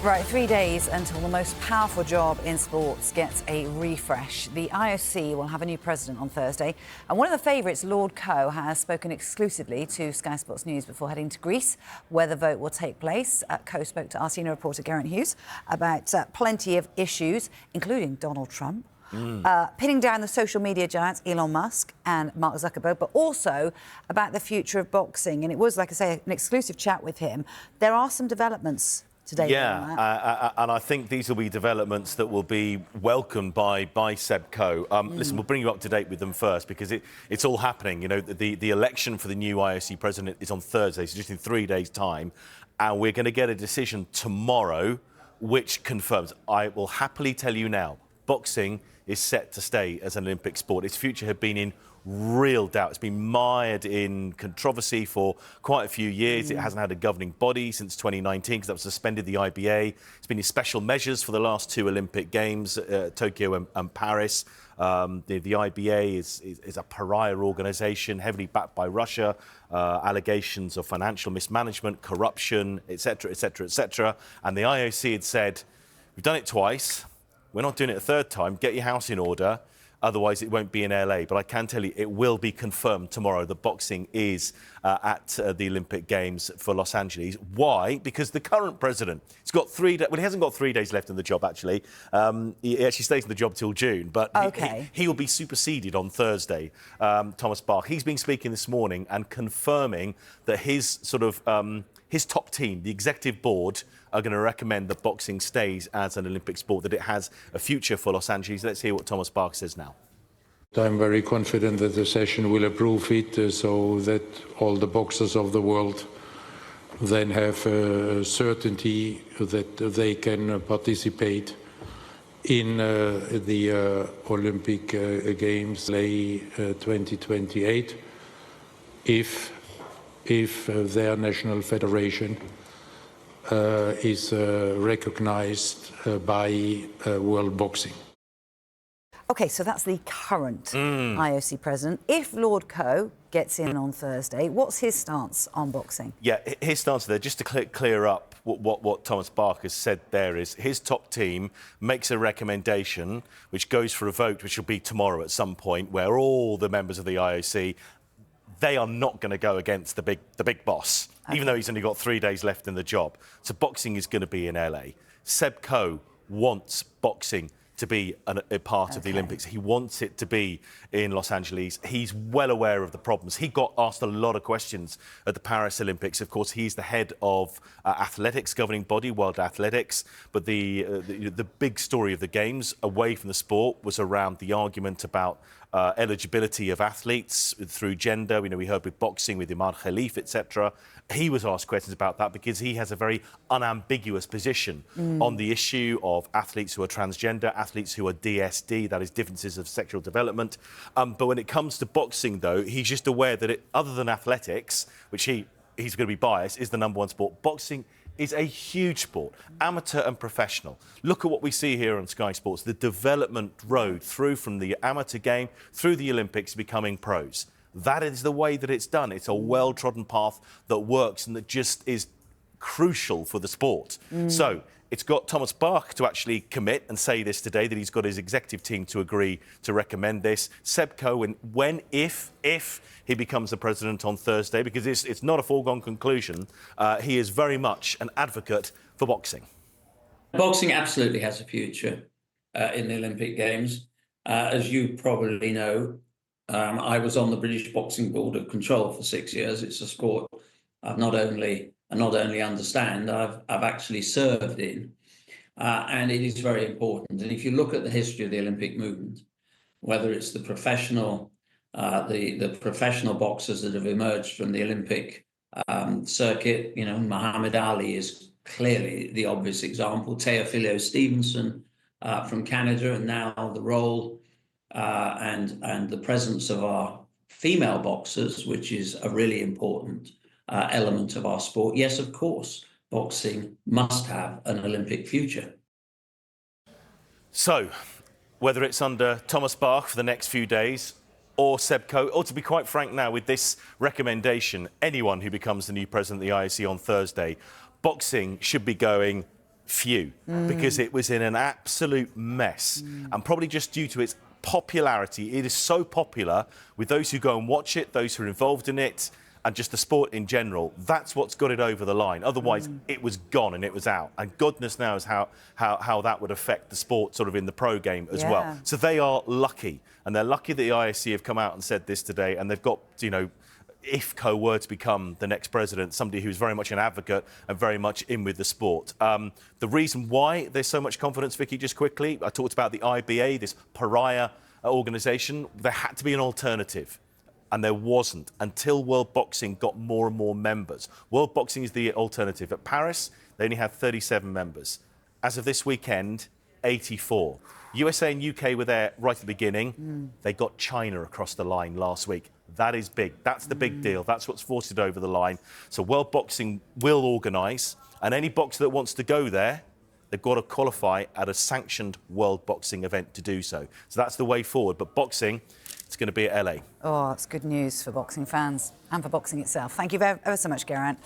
Right, 3 days until the most powerful job in sports gets a refresh. The IOC will have a new president on Thursday, and one of the favourites, Lord Coe, has spoken exclusively to Sky Sports News before heading to Greece, where the vote will take place. Coe spoke to our senior reporter Geraint Hughes about plenty of issues, including Donald Trump, pinning down the social media giants Elon Musk and Mark Zuckerberg, but also about the future of boxing. And it was, like I say, an exclusive chat with him. There are some developments today. Yeah, and I think these will be developments that will be welcomed by Seb Coe. Listen, we'll bring you up to date with them first because it's all happening. You know, the election for the new IOC president is on Thursday, so just in 3 days' time, and we're going to get a decision tomorrow which confirms. I will happily tell you now, boxing is set to stay as an Olympic sport. Its future had been in real doubt. It's been mired in controversy for quite a few years. It hasn't had a governing body since 2019 because that was suspended, the IBA. It's been in special measures for the last two Olympic Games, Tokyo and Paris. The IBA is a pariah organisation, heavily backed by Russia, allegations of financial mismanagement, corruption, etc., etc., etc. And the IOC had said, we've done it twice, we're not doing it a third time, get your house in order. Otherwise, it won't be in LA. But I can tell you, it will be confirmed tomorrow that boxing is at the Olympic Games for Los Angeles. Why? Because the current president, he's got he hasn't got 3 days left in the job, actually. He actually stays in the job till June. But he will be superseded on Thursday, Thomas Bach. He's been speaking this morning and confirming that his his top team, the executive board, are going to recommend that boxing stays as an Olympic sport, that it has a future for Los Angeles. Let's hear what Thomas Bach says now. I'm very confident that the session will approve it so that all the boxers of the world then have certainty that they can participate in the Olympic Games LA2028 if their national federation is recognized by World Boxing. OK, so that's the current IOC president. If Lord Coe gets in on Thursday, what's his stance on boxing? Yeah, his stance there, just to clear up what Thomas Bach has said there, is his top team makes a recommendation which goes for a vote, which will be tomorrow at some point, where all the members of the IOC, they are not going to go against the big boss, even though he's only got 3 days left in the job. So boxing is going to be in LA. Seb Coe wants boxing to be a part of the Olympics. He wants it to be in Los Angeles. He's well aware of the problems. He got asked a lot of questions at the Paris Olympics. Of course, he's the head of athletics, governing body, World Athletics. But the big story of the Games, away from the sport, was around the argument about eligibility of athletes through gender. You know, we heard with boxing, with Imad Khalif, etc. He was asked questions about that because he has a very unambiguous position on the issue of athletes who are transgender, athletes who are DSD, that is differences of sexual development. But when it comes to boxing, though, he's just aware that other than athletics, which he's going to be biased, is the #1 sport. Boxing is a huge sport, amateur and professional. Look at what we see here on Sky Sports, the development road through from the amateur game through the Olympics becoming pros. That is the way that it's done. It's a well-trodden path that works and that just is crucial for the sport. So it's got Thomas Bach to actually commit and say this today, that he's got his executive team to agree to recommend this. Seb Coe, if he becomes the president on Thursday, because it's not a foregone conclusion, he is very much an advocate for boxing. Boxing absolutely has a future in the Olympic Games. As you probably know, I was on the British Boxing Board of Control for 6 years. It's a sport I've not only understand, I've actually served in, and it is very important. And if you look at the history of the Olympic movement, whether it's the professional boxers that have emerged from the Olympic circuit, you know, Muhammad Ali is clearly the obvious example. Teofilo Stevenson from Canada, and now the role and the presence of our female boxers, which is a really important element of our sport. Yes, of course, boxing must have an Olympic future. So, whether it's under Thomas Bach for the next few days or Seb Coe, or to be quite frank now, with this recommendation, anyone who becomes the new president of the IOC on Thursday, boxing should be going few because it was in an absolute mess, and probably just due to its popularity. It is so popular with those who go and watch it, those who are involved in it, and just the sport in general. That's what's got it over the line. Otherwise, it was gone and it was out. And goodness knows how that would affect the sport sort of in the pro game as well. So they are lucky, and they're lucky that the IOC have come out and said this today, and they've got, you know, if Coe were to become the next president, somebody who's very much an advocate and very much in with the sport. The reason why there's so much confidence, Vicky, just quickly, I talked about the IBA, this pariah organisation. There had to be an alternative, and there wasn't until World Boxing got more and more members. World Boxing is the alternative. At Paris, they only had 37 members. As of this weekend, 84. USA and UK were there right at the beginning. They got China across the line last week. That is big. That's the big deal. That's what's forced it over the line. So World Boxing will organise, and any boxer that wants to go there, they've got to qualify at a sanctioned World Boxing event to do so. So that's the way forward. But boxing, it's going to be at LA. Oh, that's good news for boxing fans and for boxing itself. Thank you ever so much, Geraint.